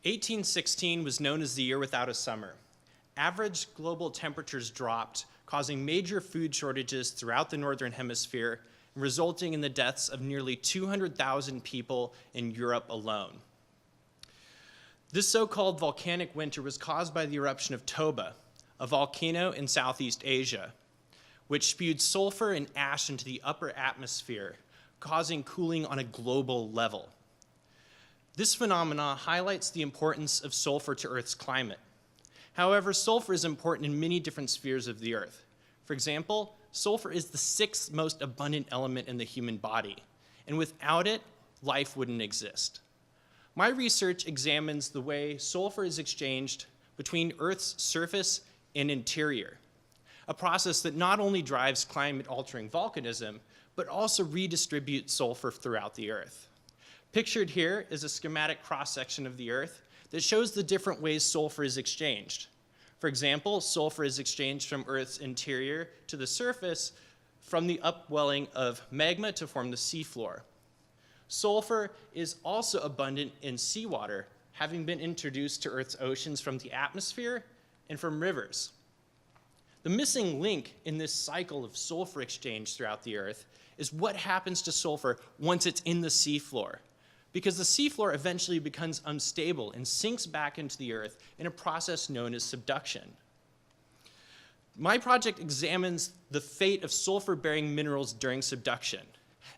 1816 was known as the year without a summer. Average global temperatures dropped, causing major food shortages throughout the northern hemisphere, resulting in the deaths of nearly 200,000 people in Europe alone. This so-called volcanic winter was caused by the eruption of Toba, a volcano in Southeast Asia, which spewed sulfur and ash into the upper atmosphere, causing cooling on a global level. This phenomenon highlights the importance of sulfur to Earth's climate. However, sulfur is important in many different spheres of the Earth. For example, sulfur is the sixth most abundant element in the human body, and without it, life wouldn't exist. My research examines the way sulfur is exchanged between Earth's surface and interior, a process that not only drives climate-altering volcanism, but also redistributes sulfur throughout the Earth. Pictured here is a schematic cross-section of the Earth that shows the different ways sulfur is exchanged. For example, sulfur is exchanged from Earth's interior to the surface from the upwelling of magma to form the seafloor. Sulfur is also abundant in seawater, having been introduced to Earth's oceans from the atmosphere and from rivers. The missing link in this cycle of sulfur exchange throughout the Earth is what happens to sulfur once it's in the seafloor, because the seafloor eventually becomes unstable and sinks back into the Earth in a process known as subduction. My project examines the fate of sulfur-bearing minerals during subduction.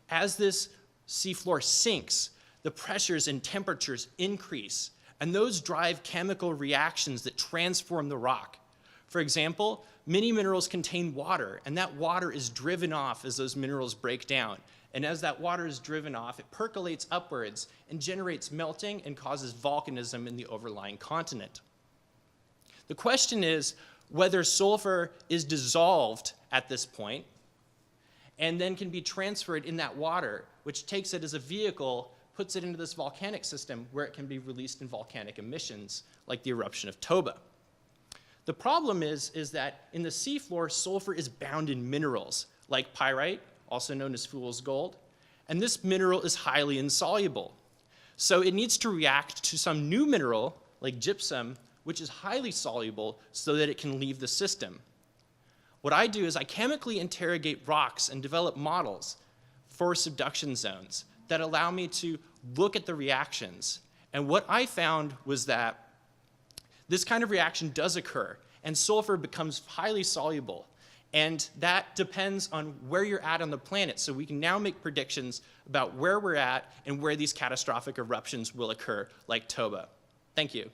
As this seafloor sinks, the pressures and temperatures increase, and those drive chemical reactions that transform the rock. For example, many minerals contain water, and that water is driven off as those minerals break down. And as that water is driven off, it percolates upwards and generates melting and causes volcanism in the overlying continent. The question is whether sulfur is dissolved at this point and then can be transferred in that water, which takes it as a vehicle, puts it into this volcanic system where it can be released in volcanic emissions, like the eruption of Toba. The problem is that in the seafloor, sulfur is bound in minerals, like pyrite, also known as fool's gold, and this mineral is highly insoluble. So it needs to react to some new mineral, like gypsum, which is highly soluble so that it can leave the system. What I do is I chemically interrogate rocks and develop models for subduction zones that allow me to look at the reactions. And what I found was that this kind of reaction does occur, and sulfur becomes highly soluble. And that depends on where you're at on the planet. So we can now make predictions about where we're at and where these catastrophic eruptions will occur, like Toba. Thank you.